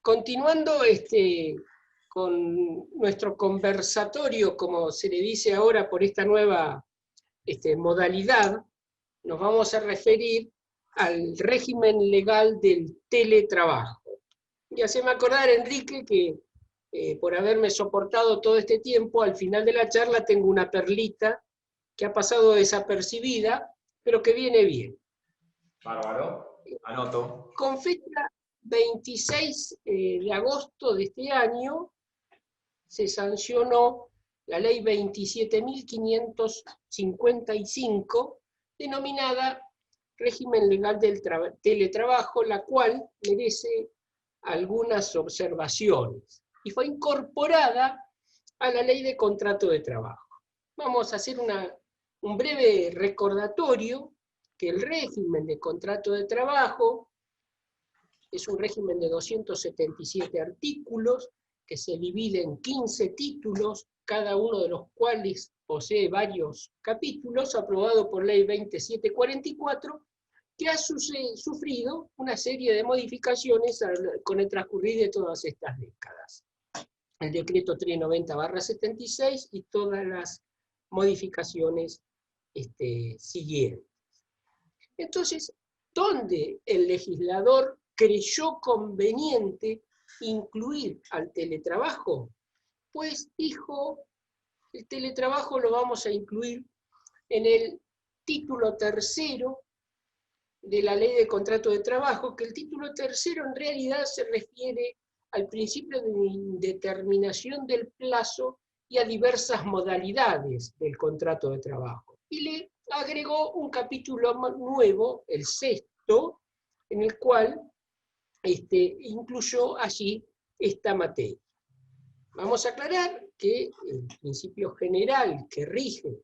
continuando con nuestro conversatorio, como se le dice ahora por esta nueva modalidad, nos vamos a referir al régimen legal del teletrabajo. Y haceme acordar, Enrique, que por haberme soportado todo este tiempo, al final de la charla tengo una perlita que ha pasado desapercibida, pero que viene bien. Bárbaro, anoto. Con fecha 26 de agosto de este año se sancionó la ley 27.555, denominada régimen legal del teletrabajo, la cual merece algunas observaciones y fue incorporada a la ley de contrato de trabajo. Vamos a hacer un breve recordatorio que el régimen de contrato de trabajo es un régimen de 277 artículos que se divide en 15 títulos, cada uno de los cuales posee varios capítulos, aprobado por ley 2744, que ha sufrido una serie de modificaciones con el transcurrir de todas estas décadas. El decreto 390/76 y todas las modificaciones siguientes. Entonces, ¿dónde el legislador creyó conveniente incluir al teletrabajo? Pues dijo, el teletrabajo lo vamos a incluir en el título tercero de la ley de contrato de trabajo, que el título tercero en realidad se refiere al principio de indeterminación del plazo y a diversas modalidades del contrato de trabajo. Y le agregó un capítulo nuevo, el sexto, en el cual incluyó allí esta materia. Vamos a aclarar que el principio general que rige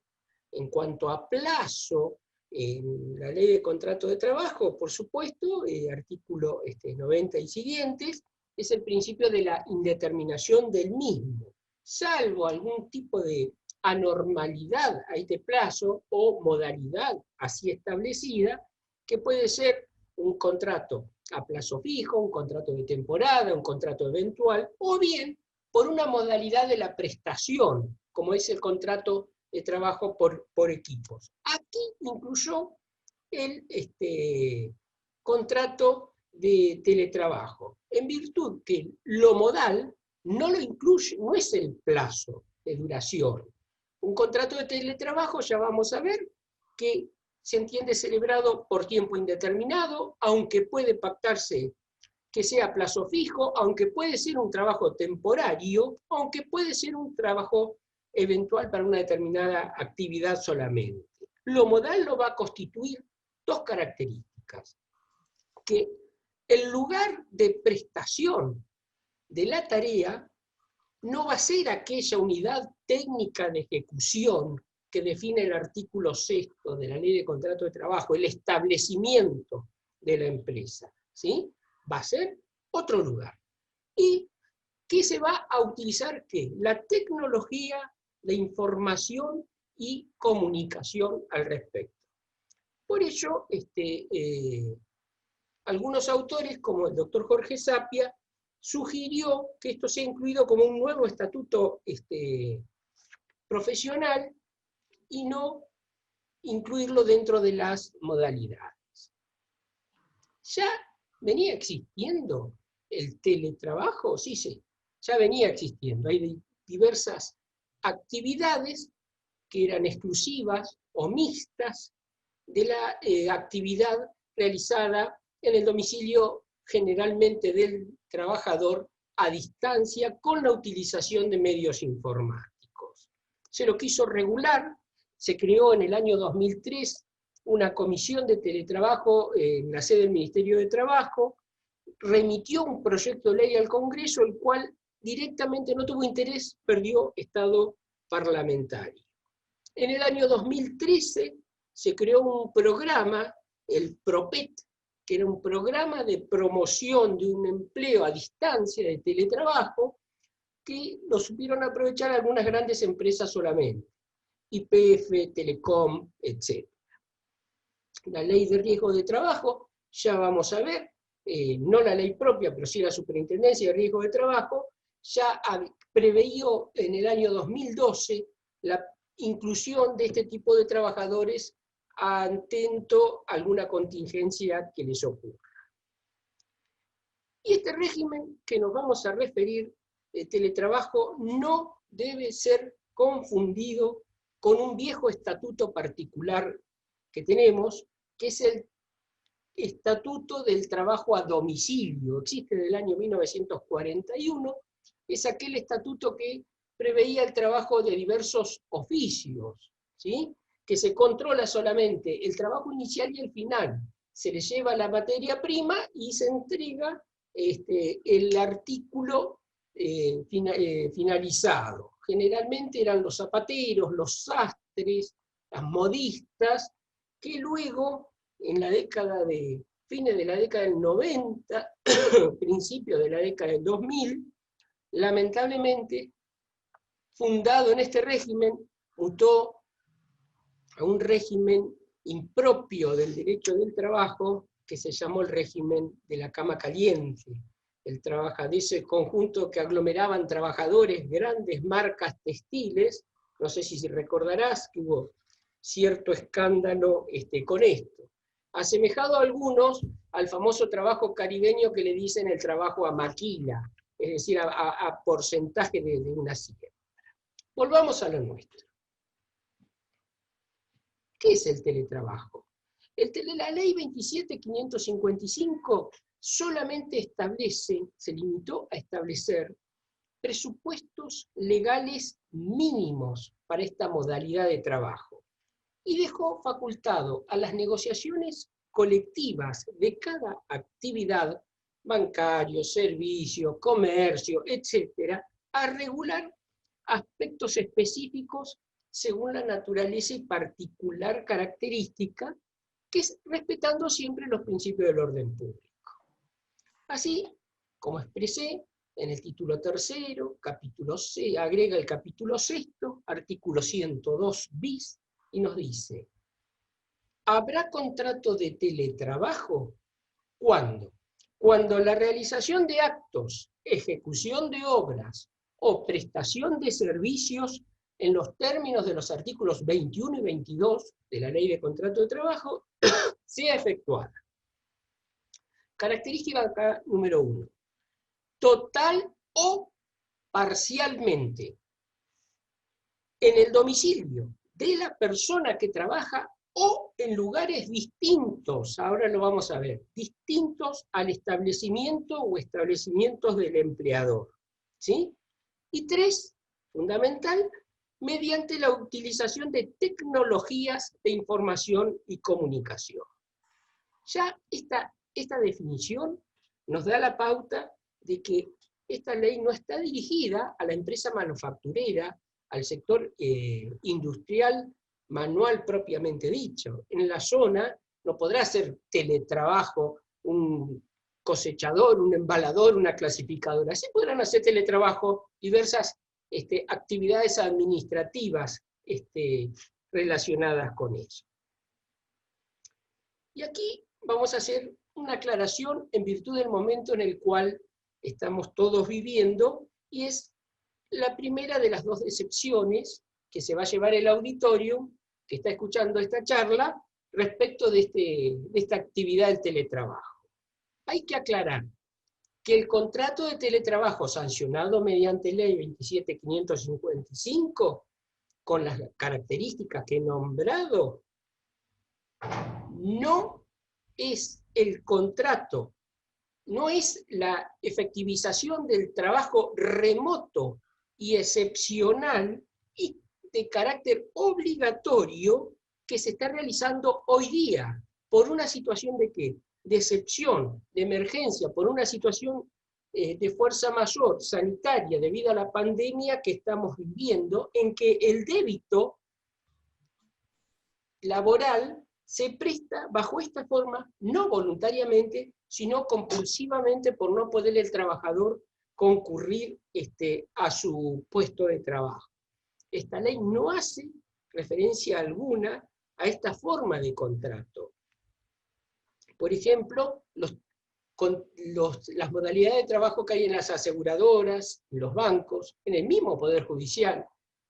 en cuanto a plazo en la ley de contrato de trabajo, por supuesto, artículo 90 y siguientes, es el principio de la indeterminación del mismo, salvo algún tipo de anormalidad a este plazo o modalidad así establecida, que puede ser un contrato a plazo fijo, un contrato de temporada, un contrato eventual, o bien por una modalidad de la prestación, como es el contrato de trabajo por equipos. Aquí incluyó el contrato de teletrabajo, en virtud que lo modal no lo incluye, no es el plazo de duración. Un contrato de teletrabajo, ya vamos a ver, que se entiende celebrado por tiempo indeterminado, aunque puede pactarse que sea a plazo fijo, aunque puede ser un trabajo temporario, aunque puede ser un trabajo eventual para una determinada actividad solamente. Lo modal lo va a constituir dos características: que el lugar de prestación de la tarea no va a ser aquella unidad técnica de ejecución que define el artículo 6 de la Ley de Contrato de Trabajo, el establecimiento de la empresa, ¿sí? Va a ser otro lugar. ¿Y qué se va a utilizar? ¿Qué? La tecnología de información y comunicación al respecto. Por ello, algunos autores, como el doctor Jorge Sapia, sugirió que esto sea incluido como un nuevo estatuto profesional y no incluirlo dentro de las modalidades. ¿Ya venía existiendo el teletrabajo? Sí, ya venía existiendo. Hay diversas actividades que eran exclusivas o mixtas de la actividad realizada en el domicilio generalmente del trabajador a distancia con la utilización de medios informáticos. Se lo quiso regular, se creó en el año 2003 una comisión de teletrabajo en la sede del Ministerio de Trabajo, remitió un proyecto de ley al Congreso, el cual directamente no tuvo interés, perdió estado parlamentario. En el año 2013 se creó un programa, el PROPET, que era un programa de promoción de un empleo a distancia de teletrabajo, que lo supieron aprovechar algunas grandes empresas solamente, YPF, Telecom, etc. La ley de riesgo de trabajo, ya vamos a ver, no la ley propia, pero sí la Superintendencia de Riesgo de Trabajo, ya preveyó en el año 2012 la inclusión de este tipo de trabajadores atento a alguna contingencia que les ocurra. Y este régimen que nos vamos a referir, de teletrabajo, no debe ser confundido con un viejo estatuto particular que tenemos, que es el Estatuto del Trabajo a Domicilio. Existe desde el año 1941, es aquel estatuto que preveía el trabajo de diversos oficios, ¿sí? Que se controla solamente el trabajo inicial y el final. Se le lleva la materia prima y se entrega el artículo finalizado. Generalmente eran los zapateros, los sastres, las modistas, que luego, en la década de fines de la década del 90, principios de la década del 2000, lamentablemente, fundado en este régimen, mutó a un régimen impropio del derecho del trabajo, que se llamó el régimen de la cama caliente. De ese conjunto que aglomeraban trabajadores, grandes marcas textiles. No sé si recordarás que hubo cierto escándalo con esto. Asemejado a algunos al famoso trabajo caribeño que le dicen el trabajo a maquila, es decir, a porcentaje de una siembra. Volvamos a lo nuestro. ¿Qué es el teletrabajo? La ley 27.555 solamente se limitó a establecer presupuestos legales mínimos para esta modalidad de trabajo y dejó facultado a las negociaciones colectivas de cada actividad, bancario, servicio, comercio, etcétera, a regular aspectos específicos según la naturaleza y particular característica, que es respetando siempre los principios del orden público. Así, como expresé, en el título tercero, capítulo C, agrega el capítulo sexto, artículo 102 bis, y nos dice: ¿habrá contrato de teletrabajo? ¿Cuándo? Cuando la realización de actos, ejecución de obras o prestación de servicios en los términos de los artículos 21 y 22 de la Ley de Contrato de Trabajo sea efectuada. Característica acá número 1. Total o parcialmente en el domicilio de la persona que trabaja o en lugares distintos, ahora lo vamos a ver, distintos al establecimiento o establecimientos del empleador, ¿sí? Y 3, fundamental, mediante la utilización de tecnologías de información y comunicación. Ya esta definición nos da la pauta de que esta ley no está dirigida a la empresa manufacturera, al sector industrial manual propiamente dicho. En la zona no podrá ser teletrabajo un cosechador, un embalador, una clasificadora. Sí podrán hacer teletrabajo diversas actividades administrativas relacionadas con eso. Y aquí vamos a hacer una aclaración en virtud del momento en el cual estamos todos viviendo, y es la primera de las dos excepciones que se va a llevar el auditorio que está escuchando esta charla respecto de esta actividad del teletrabajo. Hay que aclarar que el contrato de teletrabajo sancionado mediante ley 27.555, con las características que he nombrado, no es el contrato, no es la efectivización del trabajo remoto y excepcional y de carácter obligatorio que se está realizando hoy día por una situación de ¿qué? De excepción, de emergencia, por una situación de fuerza mayor sanitaria debido a la pandemia que estamos viviendo, en que el débito laboral se presta bajo esta forma, no voluntariamente, sino compulsivamente por no poder el trabajador concurrir a su puesto de trabajo. Esta ley no hace referencia alguna a esta forma de contrato. Por ejemplo, los con las modalidades de trabajo que hay en las aseguradoras, en los bancos, en el mismo Poder Judicial,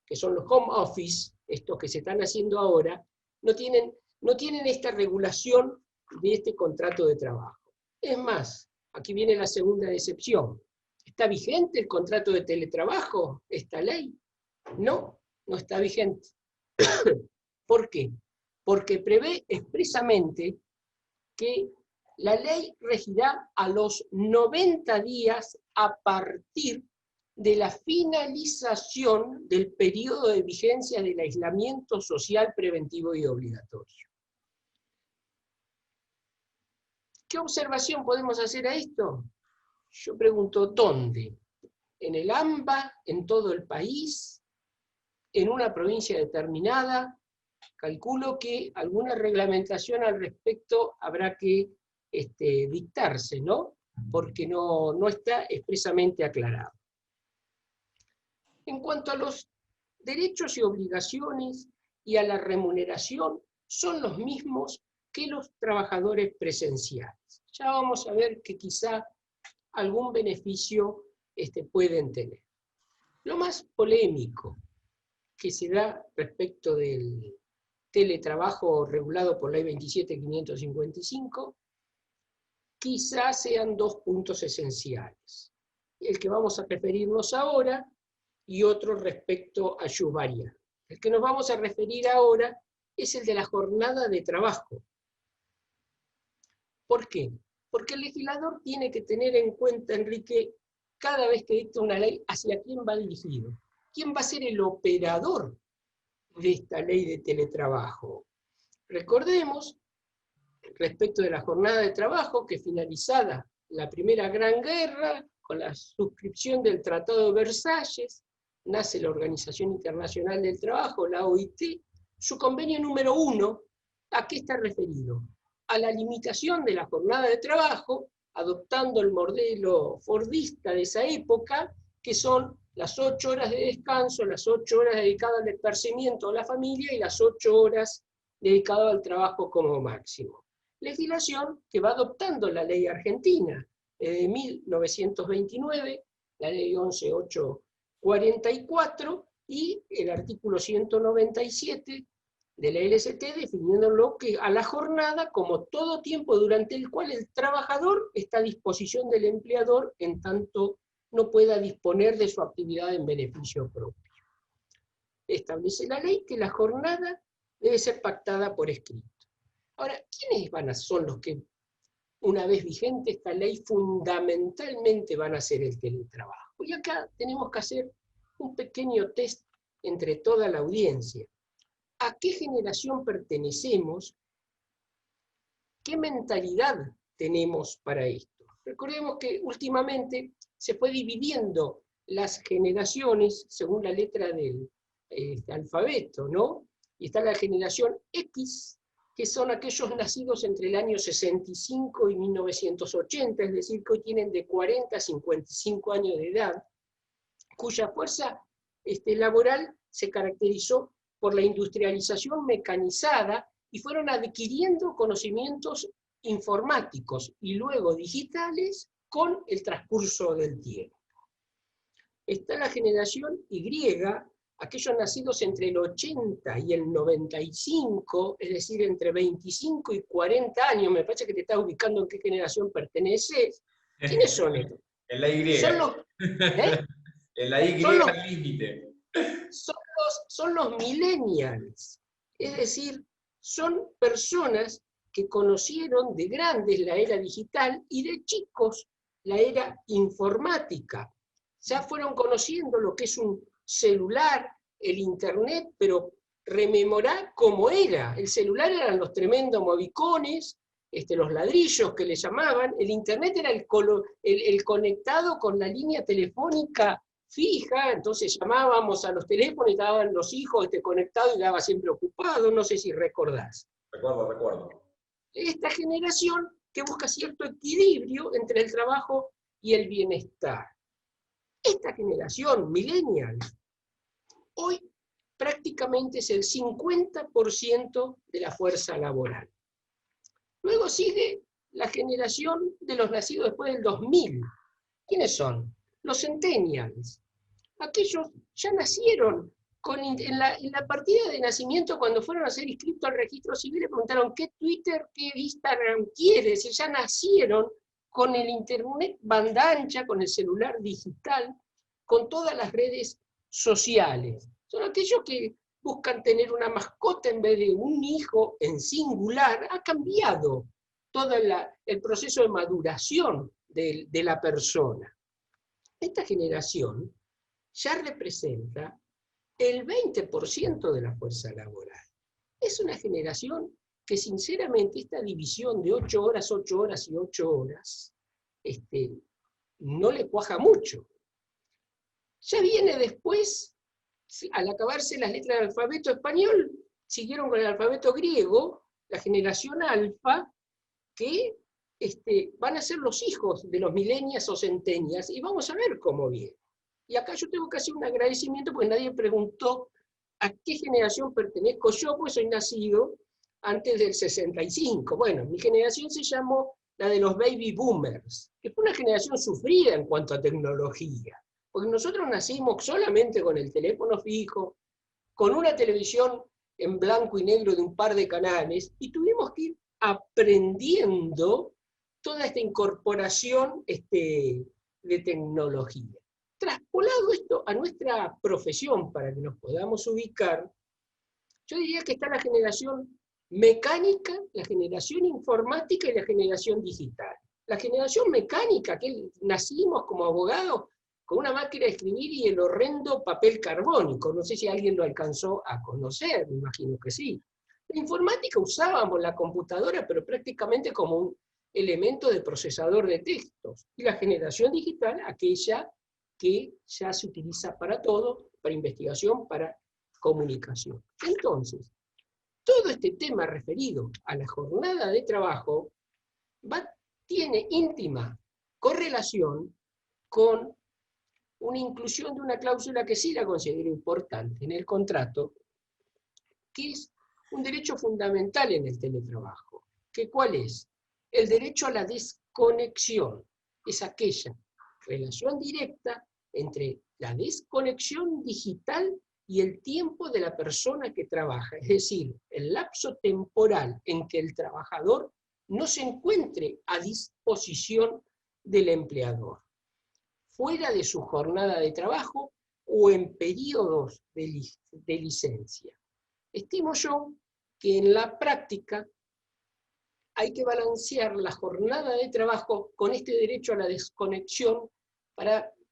que son los home office, estos que se están haciendo ahora, no tienen esta regulación de este contrato de trabajo. Es más, aquí viene la segunda excepción. ¿Está vigente el contrato de teletrabajo, esta ley? No, no está vigente. ¿Por qué? Porque prevé expresamente que la ley regirá a los 90 días a partir de la finalización del periodo de vigencia del aislamiento social preventivo y obligatorio. ¿Qué observación podemos hacer a esto? Yo pregunto, ¿dónde? ¿En el AMBA, en todo el país, en una provincia determinada? Calculo que alguna reglamentación al respecto habrá que dictarse, ¿no? Porque no está expresamente aclarado. En cuanto a los derechos y obligaciones y a la remuneración, son los mismos que los trabajadores presenciales. Ya vamos a ver que quizá algún beneficio pueden tener. Lo más polémico que se da respecto del teletrabajo regulado por Ley 27.555, quizás sean dos puntos esenciales. El que vamos a referirnos ahora y otro respecto a Yuvaria. El que nos vamos a referir ahora es el de la jornada de trabajo. ¿Por qué? Porque el legislador tiene que tener en cuenta, Enrique, cada vez que dicta una ley, hacia quién va dirigido. ¿Quién va a ser el operador de esta ley de teletrabajo? Recordemos, respecto de la jornada de trabajo, que finalizada la Primera Gran Guerra, con la suscripción del Tratado de Versalles, nace la Organización Internacional del Trabajo, la OIT, su convenio número 1, ¿a qué está referido? A la limitación de la jornada de trabajo, adoptando el modelo fordista de esa época, que son las 8 horas de descanso, las 8 horas dedicadas al esparcimiento a la familia y las 8 horas dedicadas al trabajo como máximo. Legislación que va adoptando la ley argentina de 1929, la ley 11.844 y el artículo 197 de la LST definiéndolo que a la jornada como todo tiempo durante el cual el trabajador está a disposición del empleador en tanto no pueda disponer de su actividad en beneficio propio. Establece la ley que la jornada debe ser pactada por escrito. Ahora, ¿quiénes son los que, una vez vigente esta ley, fundamentalmente van a hacer el teletrabajo? Y acá tenemos que hacer un pequeño test entre toda la audiencia. ¿A qué generación pertenecemos? ¿Qué mentalidad tenemos para esto? Recordemos que últimamente se fue dividiendo las generaciones según la letra del alfabeto, ¿no? Y está la generación X, que son aquellos nacidos entre el año 65 y 1980, es decir, que hoy tienen de 40 a 55 años de edad, cuya fuerza laboral se caracterizó por la industrialización mecanizada y fueron adquiriendo conocimientos informáticos y luego digitales con el transcurso del tiempo. Está la generación Y, aquellos nacidos entre el 80 y el 95, es decir, entre 25 y 40 años, me parece que te estás ubicando en qué generación perteneces. ¿Quiénes son estos? En la Y. Son los, en la Y al límite. Son los millennials, es decir, son personas que conocieron de grandes la era digital y de chicos la era informática. Ya fueron conociendo lo que es un celular, el internet, pero rememorar cómo era. El celular eran los tremendos movicones, los ladrillos que le llamaban, el internet era el conectado con la línea telefónica fija, entonces llamábamos a los teléfonos y estaban los hijos conectados y daba siempre ocupado, no sé si recordás. Recuerdo. Esta generación que busca cierto equilibrio entre el trabajo y el bienestar. Esta generación, millennial, hoy prácticamente es el 50% de la fuerza laboral. Luego sigue la generación de los nacidos después del 2000. ¿Quiénes son? Los centennials. Aquellos ya nacieron en la partida de nacimiento, cuando fueron a ser inscritos al registro civil, le preguntaron qué Twitter, qué Instagram quieres, y ya nacieron con el internet banda ancha, con el celular digital, con todas las redes sociales. Son aquellos que buscan tener una mascota en vez de un hijo en singular. Ha cambiado todo el proceso de maduración de la persona. Esta generación ya representa el 20% de la fuerza laboral. Es una generación que sinceramente esta división de 8 horas, 8 horas y 8 horas, no le cuaja mucho. Ya viene después, al acabarse las letras del alfabeto español, siguieron con el alfabeto griego, la generación alfa, que van a ser los hijos de los millennials o centenias, y vamos a ver cómo viene. Y acá yo tengo que hacer un agradecimiento porque nadie preguntó a qué generación pertenezco yo, pues soy nacido antes del 65. Bueno, mi generación se llamó la de los baby boomers, que fue una generación sufrida en cuanto a tecnología, porque nosotros nacimos solamente con el teléfono fijo, con una televisión en blanco y negro de un par de canales, y tuvimos que ir aprendiendo toda esta incorporación de tecnología. Traspolado esto a nuestra profesión, para que nos podamos ubicar, yo diría que está la generación mecánica, la generación informática y la generación digital. La generación mecánica, que nacimos como abogados con una máquina de escribir y el horrendo papel carbónico. No sé si alguien lo alcanzó a conocer, me imagino que sí. La informática usábamos la computadora, pero prácticamente como un elemento de procesador de textos. Y la generación digital, aquella que ya se utiliza para todo, para investigación, para comunicación. Entonces, todo este tema referido a la jornada de trabajo tiene íntima correlación con una inclusión de una cláusula que sí la considero importante en el contrato, que es un derecho fundamental en el teletrabajo. ¿Cuál es? El derecho a la desconexión. Es aquella relación directa entre la desconexión digital y el tiempo de la persona que trabaja, es decir, el lapso temporal en que el trabajador no se encuentre a disposición del empleador, fuera de su jornada de trabajo o en periodos de licencia. Estimo yo que en la práctica hay que balancear la jornada de trabajo con este derecho a la desconexión,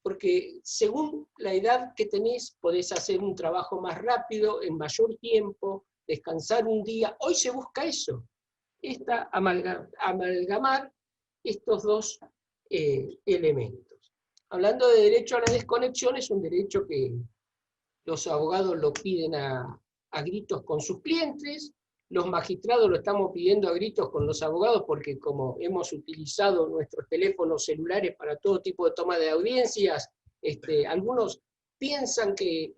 porque según la edad que tenés, podés hacer un trabajo más rápido, en mayor tiempo, descansar un día. Hoy se busca eso, amalgamar estos dos elementos. Hablando de derecho a la desconexión, es un derecho que los abogados lo piden a gritos con sus clientes, los magistrados lo estamos pidiendo a gritos con los abogados, porque como hemos utilizado nuestros teléfonos celulares para todo tipo de toma de audiencias, algunos piensan que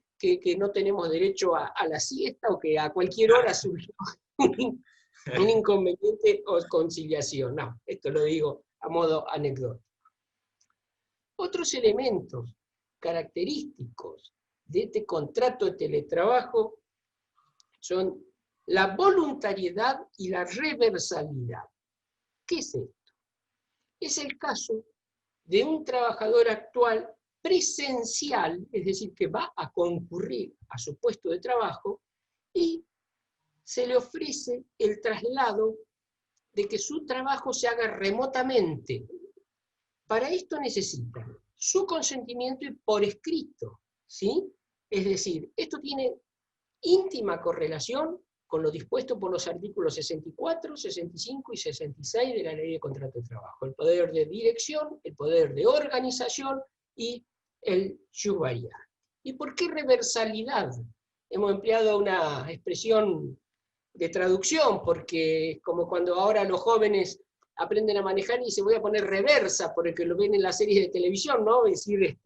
no tenemos derecho a la siesta o que a cualquier hora surgió un inconveniente o conciliación. No, esto lo digo a modo anecdótico. Otros elementos característicos de este contrato de teletrabajo son la voluntariedad y la reversalidad. ¿Qué es esto? Es el caso de un trabajador actual presencial, es decir, que va a concurrir a su puesto de trabajo y se le ofrece el traslado de que su trabajo se haga remotamente. Para esto necesita su consentimiento y por escrito, ¿sí? Es decir, esto tiene íntima correlación con lo dispuesto por los artículos 64, 65 y 66 de la Ley de Contrato de Trabajo. El poder de dirección, el poder de organización y el jus variandi. ¿Y por qué reversalidad? Hemos empleado una expresión de traducción, porque es como cuando ahora los jóvenes aprenden a manejar y se voy a poner reversa, porque lo ven en las series de televisión, ¿no? Es decir,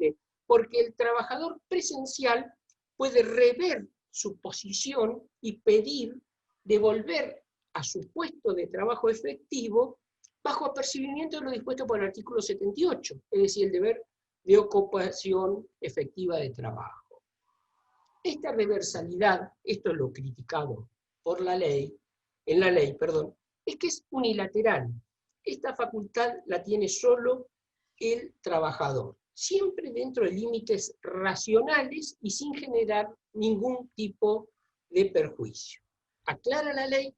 porque el trabajador presencial puede rever su posición y pedir devolver a su puesto de trabajo efectivo bajo apercibimiento de lo dispuesto por el artículo 78, es decir, el deber de ocupación efectiva de trabajo. Esta reversalidad, esto es lo criticado por la ley, en la ley, perdón, es que es unilateral. Esta facultad la tiene solo el trabajador, siempre dentro de límites racionales y sin generar ningún tipo de perjuicio. Aclara la ley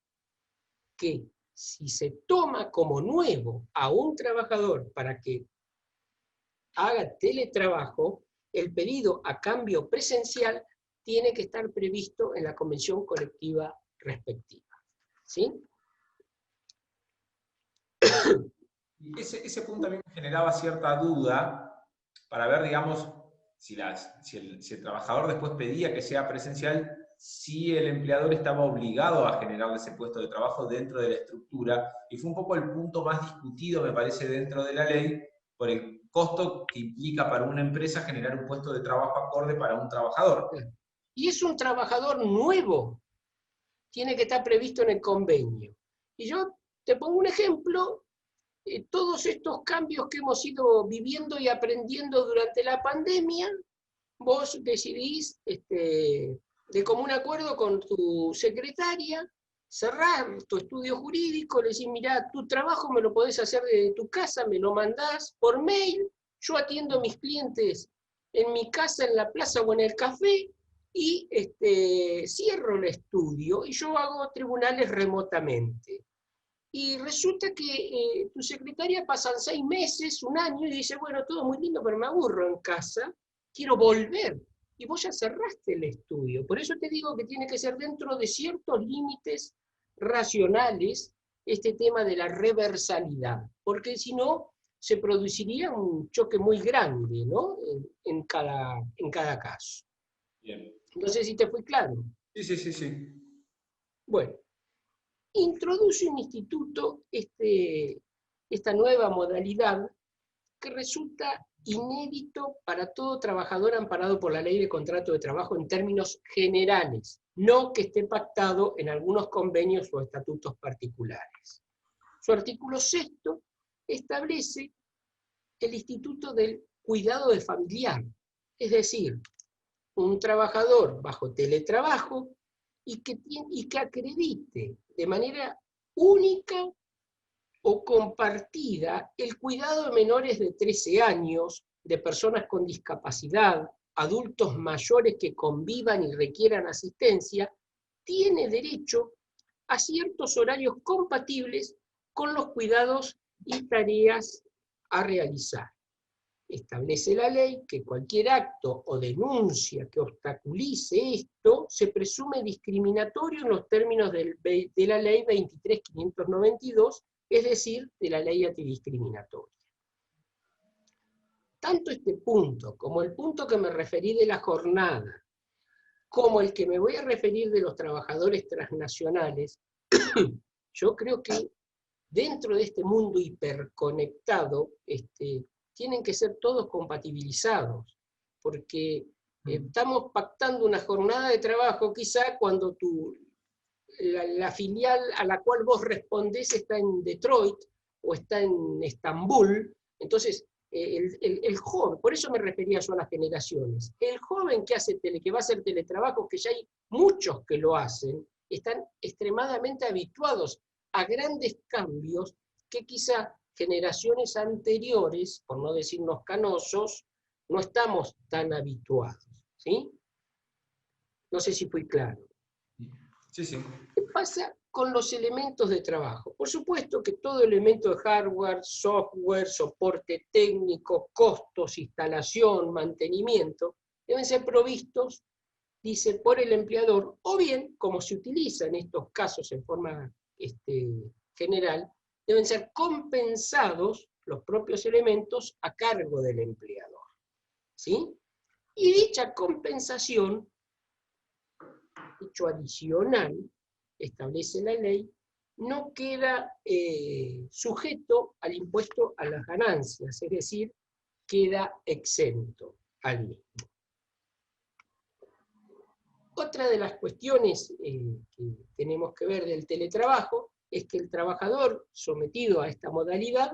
que si se toma como nuevo a un trabajador para que haga teletrabajo, el pedido a cambio presencial tiene que estar previsto en la convención colectiva respectiva. ¿Sí? Ese punto a mí me generaba cierta duda para ver, digamos, si el trabajador después pedía que sea presencial, si el empleador estaba obligado a generarle ese puesto de trabajo dentro de la estructura, y fue un poco el punto más discutido, me parece, dentro de la ley, por el costo que implica para una empresa generar un puesto de trabajo acorde para un trabajador. Y es un trabajador nuevo, tiene que estar previsto en el convenio. Y yo te pongo un ejemplo, todos estos cambios que hemos ido viviendo y aprendiendo durante la pandemia, vos decidís, de común acuerdo con tu secretaria, cerrar tu estudio jurídico, le decís, mirá, tu trabajo me lo podés hacer desde tu casa, me lo mandás por mail, yo atiendo a mis clientes en mi casa, en la plaza o en el café, y cierro el estudio y yo hago tribunales remotamente. Y resulta que tu secretaria pasan 6 meses, un año, y dice, bueno, todo muy lindo, pero me aburro en casa, quiero volver. Y vos ya cerraste el estudio. Por eso te digo que tiene que ser dentro de ciertos límites racionales este tema de la reversalidad, porque si no, se produciría un choque muy grande, ¿no? en cada caso. Bien. No sé si te fue claro. Sí. Bueno, introduce un instituto, esta nueva modalidad, que resulta inédito para todo trabajador amparado por la Ley de Contrato de Trabajo en términos generales, no que esté pactado en algunos convenios o estatutos particulares. Su artículo 6 establece el instituto del cuidado de familiar, es decir, un trabajador bajo teletrabajo y que acredite de manera única o compartida el cuidado de menores de 13 años, de personas con discapacidad, adultos mayores que convivan y requieran asistencia, tiene derecho a ciertos horarios compatibles con los cuidados y tareas a realizar. Establece la ley que cualquier acto o denuncia que obstaculice esto se presume discriminatorio en los términos de la ley 23.592, es decir, de la ley antidiscriminatoria. Tanto este punto como el punto que me referí de la jornada, como el que me voy a referir de los trabajadores transnacionales, yo creo que dentro de este mundo hiperconectado, tienen que ser todos compatibilizados, porque estamos pactando una jornada de trabajo quizá cuando la filial a la cual vos respondés está en Detroit o está en Estambul. Entonces el joven, por eso me refería yo a las generaciones, el joven que va a hacer teletrabajo, que ya hay muchos que lo hacen, están extremadamente habituados a grandes cambios que quizá generaciones anteriores, por no decirnos canosos, no estamos tan habituados. ¿Sí? No sé si fui claro. Sí. ¿Qué pasa con los elementos de trabajo? Por supuesto que todo elemento de hardware, software, soporte técnico, costos, instalación, mantenimiento, deben ser provistos, dice, por el empleador, o bien, como se utiliza en estos casos en forma general, deben ser compensados los propios elementos a cargo del empleador. ¿Sí? Y dicha compensación, hecho adicional, establece la ley, no queda sujeto al impuesto a las ganancias, es decir, queda exento al mismo. Otra de las cuestiones que tenemos que ver del teletrabajo es que el trabajador sometido a esta modalidad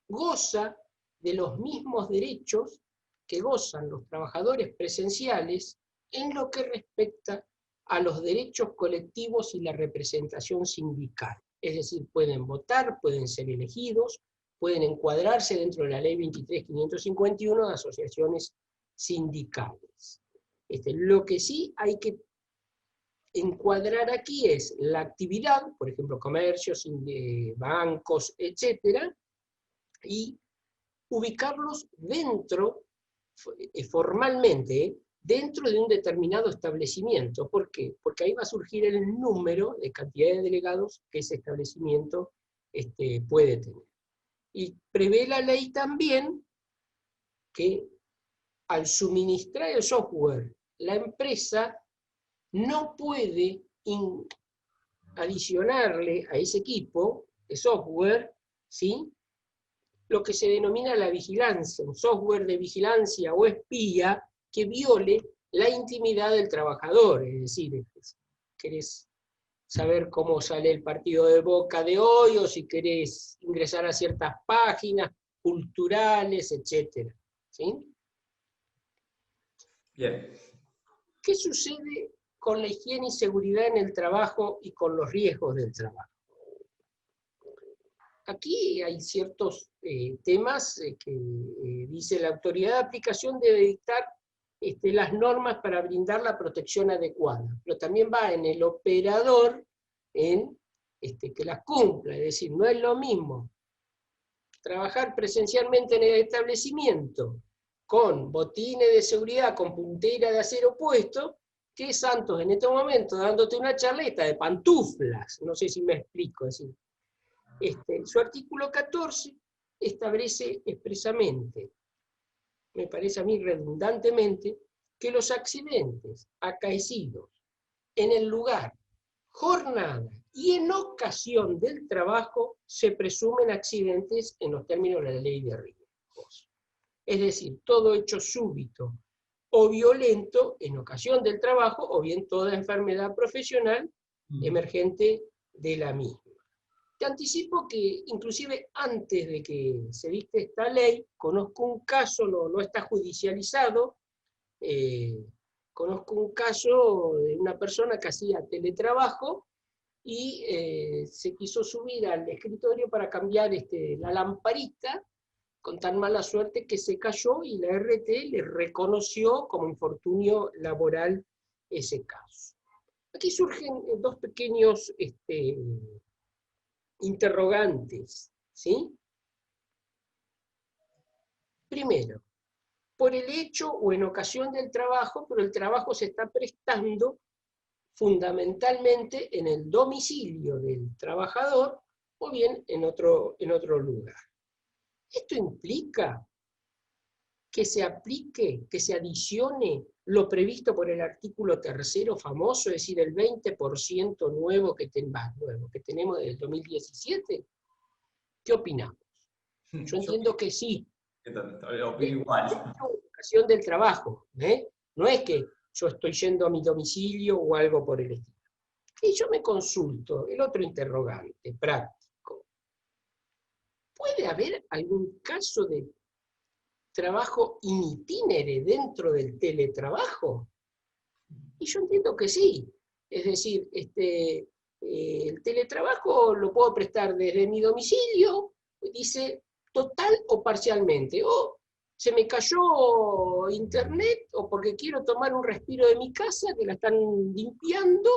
goza de los mismos derechos que gozan los trabajadores presenciales en lo que respecta a los derechos colectivos y la representación sindical. Es decir, pueden votar, pueden ser elegidos, pueden encuadrarse dentro de la ley 23.551 de asociaciones sindicales. Lo que sí hay que encuadrar aquí es la actividad, por ejemplo, comercios, bancos, etcétera, y ubicarlos dentro, formalmente, dentro de un determinado establecimiento. ¿Por qué? Porque ahí va a surgir el número de cantidad de delegados que ese establecimiento puede tener. Y prevé la ley también que al suministrar el software, la empresa no puede adicionarle a ese equipo de software, ¿sí?, lo que se denomina la vigilancia, un software de vigilancia o espía que viole la intimidad del trabajador. Es decir, querés saber cómo sale el partido de Boca de hoy, o si querés ingresar a ciertas páginas culturales, etc. ¿Sí? Bien. ¿Qué sucede con la higiene y seguridad en el trabajo y con los riesgos del trabajo? Aquí hay ciertos temas que dice la autoridad de aplicación debe dictar las normas para brindar la protección adecuada, pero también va en el operador en que las cumpla. Es decir, no es lo mismo trabajar presencialmente en el establecimiento con botines de seguridad, con puntera de acero puesto, que Santos en este momento dándote una charleta de pantuflas. No sé si me explico. Es decir, su artículo 14 establece expresamente, me parece a mí redundantemente, que los accidentes acaecidos en el lugar, jornada y en ocasión del trabajo se presumen accidentes en los términos de la ley de riesgos. Es decir, todo hecho súbito o violento en ocasión del trabajo, o bien toda enfermedad profesional emergente de la misma. Te anticipo que inclusive antes de que se dicte esta ley, conozco un caso, no está judicializado, conozco un caso de una persona que hacía teletrabajo y se quiso subir al escritorio para cambiar la lamparita, con tan mala suerte que se cayó y la RT le reconoció como infortunio laboral ese caso. Aquí surgen dos pequeños interrogantes, ¿sí? Primero, por el hecho o en ocasión del trabajo, pero el trabajo se está prestando fundamentalmente en el domicilio del trabajador o bien en otro lugar. Esto implica que se aplique, que se adicione lo previsto por el artículo 3º famoso, es decir, el 20% nuevo que tenemos desde el 2017. ¿Qué opinamos? Yo entiendo que sí. Opino igual. En ocasión del trabajo, no es que yo estoy yendo a mi domicilio o algo por el estilo. Y yo me consulto, el otro interrogante práctico. ¿Puede haber algún caso de trabajo in itinere dentro del teletrabajo? Y yo entiendo que sí. Es decir, el teletrabajo lo puedo prestar desde mi domicilio, dice total o parcialmente. O se me cayó internet, o porque quiero tomar un respiro de mi casa, que la están limpiando,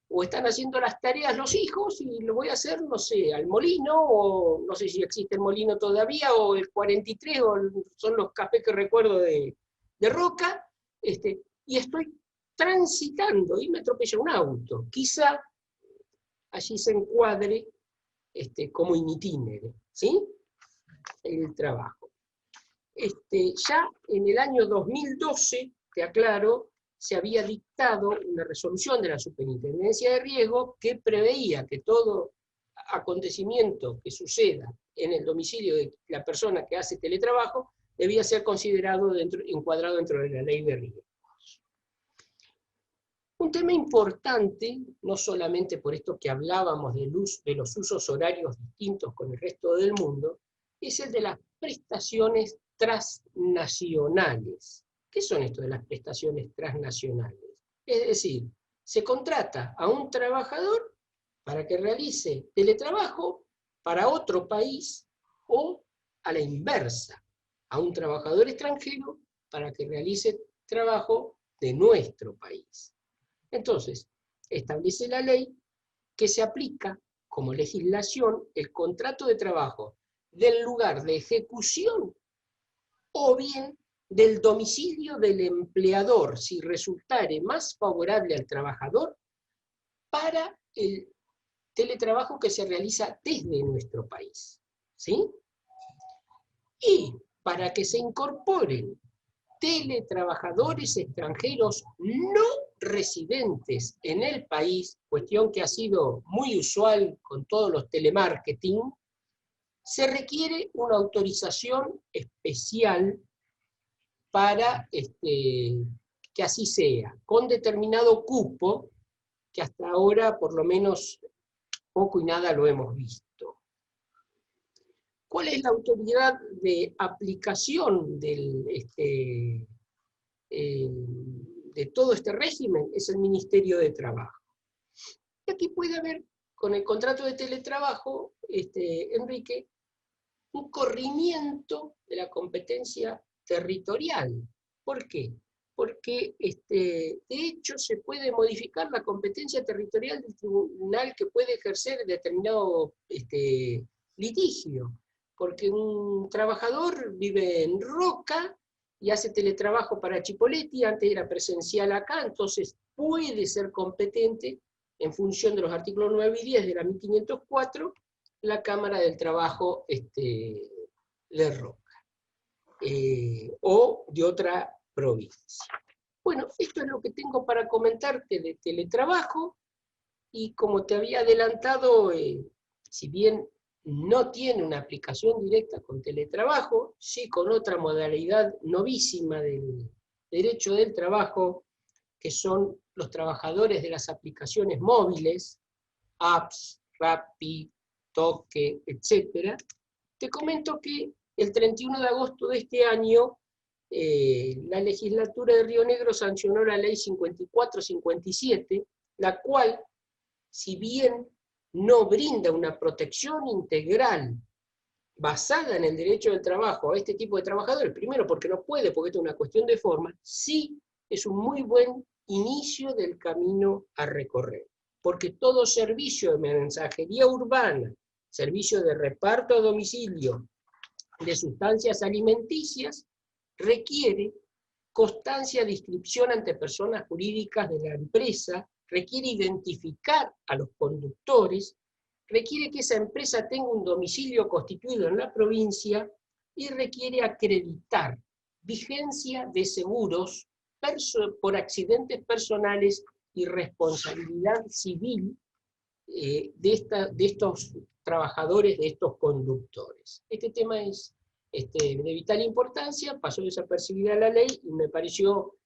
o están haciendo las tareas los hijos, y lo voy a hacer, no sé, al molino, o no sé si existe el molino todavía, o el 43, o son los cafés que recuerdo de Roca, y estoy transitando y me atropella un auto. Quizá allí se encuadre como in itinere, ¿sí? El trabajo. Ya en el año 2012, te aclaro, se había dictado una resolución de la Superintendencia de Riesgo que preveía que todo acontecimiento que suceda en el domicilio de la persona que hace teletrabajo debía ser considerado encuadrado dentro de la ley de riesgos. Un tema importante, no solamente por esto que hablábamos de los usos horarios distintos con el resto del mundo, es el de las prestaciones transnacionales. ¿Qué son esto de las prestaciones transnacionales? Es decir, se contrata a un trabajador para que realice teletrabajo para otro país o a la inversa, a un trabajador extranjero para que realice trabajo de nuestro país. Entonces, establece la ley que se aplica como legislación el contrato de trabajo del lugar de ejecución o bien del domicilio del empleador, si resultare más favorable al trabajador para el teletrabajo que se realiza desde nuestro país. ¿Sí? Y para que se incorporen teletrabajadores extranjeros no residentes en el país, cuestión que ha sido muy usual con todos los telemarketing, se requiere una autorización especial para que así sea, con determinado cupo, que hasta ahora por lo menos poco y nada lo hemos visto. ¿Cuál es la autoridad de aplicación de todo este régimen? Es el Ministerio de Trabajo. Y aquí puede haber, con el contrato de teletrabajo, Enrique, un corrimiento de la competencia territorial. ¿Por qué? Porque de hecho se puede modificar la competencia territorial del tribunal que puede ejercer determinado litigio, porque un trabajador vive en Roca y hace teletrabajo para Chipoleti, antes era presencial acá, entonces puede ser competente en función de los artículos 9 y 10 de la 1504, la Cámara del Trabajo de Roca, o de otra provincia. Bueno, esto es lo que tengo para comentarte de teletrabajo, y como te había adelantado, si bien no tiene una aplicación directa con teletrabajo, sí con otra modalidad novísima del derecho del trabajo, que son los trabajadores de las aplicaciones móviles, apps, Rappi, Toque, etc. Te comento que el 31 de agosto de este año, la legislatura de Río Negro sancionó la ley 5457, la cual, si bien no brinda una protección integral basada en el derecho del trabajo a este tipo de trabajadores, primero porque no puede, porque esto es una cuestión de forma, sí es un muy buen inicio del camino a recorrer, porque todo servicio de mensajería urbana, servicio de reparto a domicilio de sustancias alimenticias, requiere constancia de inscripción ante personas jurídicas de la empresa, requiere identificar a los conductores, requiere que esa empresa tenga un domicilio constituido en la provincia y requiere acreditar vigencia de seguros por accidentes personales y responsabilidad civil de estos trabajadores, de estos conductores. Este tema es de vital importancia, pasó desapercibida la ley y me pareció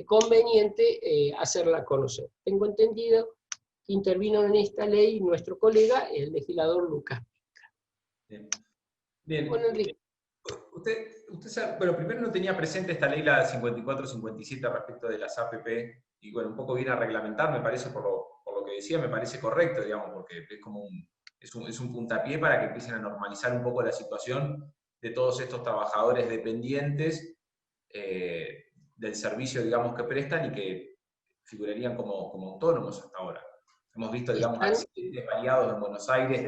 conveniente hacerla conocer. Tengo entendido que intervino en esta ley nuestro colega, el legislador Lucas Pica. Bien. Bien. Bueno, Enrique. Usted sabe, bueno, primero no tenía presente esta ley, la 54-57, respecto de las APP, y bueno, un poco viene a reglamentar, me parece, por lo que decía, me parece correcto, digamos, porque es como es un puntapié para que empiecen a normalizar un poco la situación de todos estos trabajadores dependientes del servicio, digamos, que prestan y que figurarían como autónomos hasta ahora. Hemos visto, digamos, accidentes variados en Buenos Aires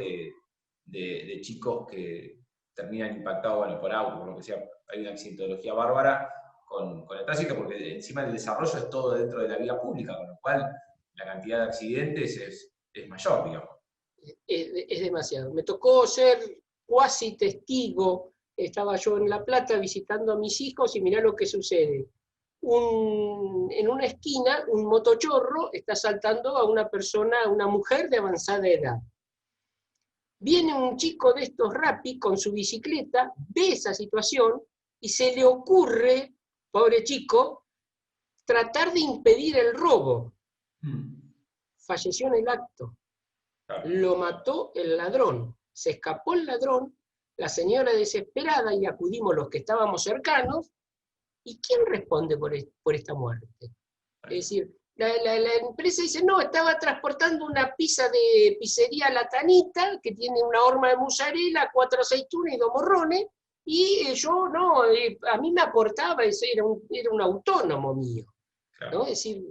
de chicos que terminan impactados, bueno, por auto, por lo que sea. Hay una accidentología bárbara con el tránsito, porque encima el desarrollo es todo dentro de la vía pública, con lo cual la cantidad de accidentes es mayor, digamos. Es demasiado. Me tocó ser cuasi testigo. Estaba yo en La Plata visitando a mis hijos y mirá lo que sucede. En una esquina, un motochorro está saltando a una persona, a una mujer de avanzada edad. Viene un chico de estos Rappi con su bicicleta, ve esa situación y se le ocurre, pobre chico, tratar de impedir el robo. Falleció en el acto. Claro. Lo mató el ladrón. Se escapó el ladrón, la señora desesperada, y acudimos los que estábamos cercanos. ¿Y quién responde por esta muerte? Es decir, la empresa dice, no, estaba transportando una pizza de pizzería La Tanita, que tiene una horma de mozzarella, 4 aceitunas y 2 morrones, y yo no, a mí me aportaba, era un autónomo mío. Claro. ¿No? Es decir,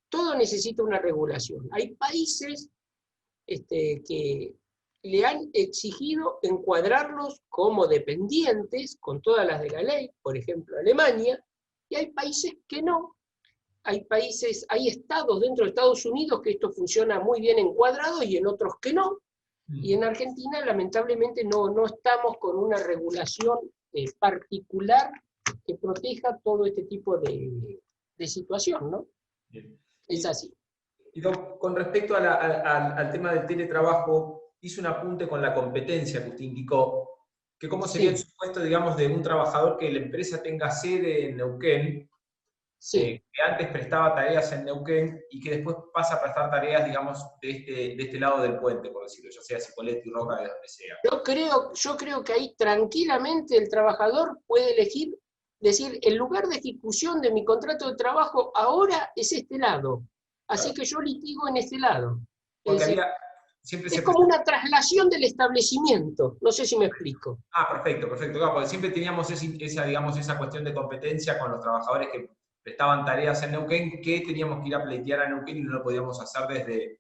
todo necesita una regulación. Hay países que le han exigido encuadrarlos como dependientes, con todas las de la ley, por ejemplo Alemania, y hay países que no. Hay estados dentro de Estados Unidos que esto funciona muy bien encuadrado y en otros que no. Y en Argentina, lamentablemente, no estamos con una regulación particular que proteja todo este tipo de situación, ¿no? Bien. Es así. Y con respecto al tema del teletrabajo, hice un apunte con la competencia que usted indicó, que cómo sería el supuesto, digamos, de un trabajador que la empresa tenga sede en Neuquén, Sí. que antes prestaba tareas en Neuquén y que después pasa a prestar tareas, digamos, de este lado del puente, por decirlo, ya sea Cipolletti, Roca, de donde sea. Yo creo que ahí tranquilamente el trabajador puede elegir, decir, el lugar de ejecución de mi contrato de trabajo ahora es este lado, así que yo litigo en este lado. Porque Es decir, siempre es como una traslación del establecimiento, no sé si me explico. perfecto, perfecto. Claro, porque siempre teníamos esa cuestión de competencia con los trabajadores que prestaban tareas en Neuquén, que teníamos que ir a pleitear a Neuquén y no lo podíamos hacer desde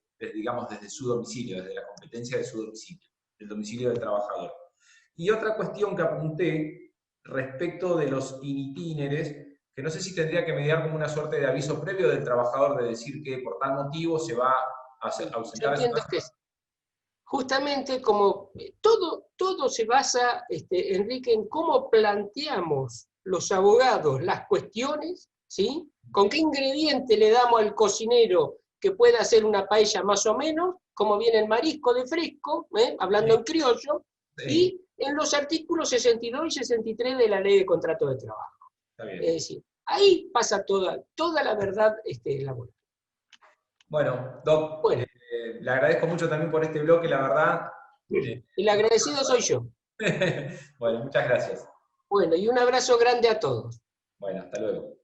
su domicilio, desde la competencia de su domicilio, del domicilio del trabajador. Y otra cuestión que apunté respecto de los itinérés, que no sé si tendría que mediar como una suerte de aviso previo del trabajador de decir que por tal motivo se va a ausentar de su casa. Que justamente como todo se basa, Enrique, en cómo planteamos los abogados las cuestiones, ¿sí? Con qué ingrediente le damos al cocinero que pueda hacer una paella más o menos, como viene el marisco de fresco, hablando en criollo, y en los artículos 62 y 63 de la Ley de Contrato de Trabajo. Es decir, ahí pasa toda la verdad laboral. Bueno, Doc, le agradezco mucho también por este bloque, la verdad. El agradecido soy yo. Bueno, muchas gracias. Bueno, y un abrazo grande a todos. Bueno, hasta luego.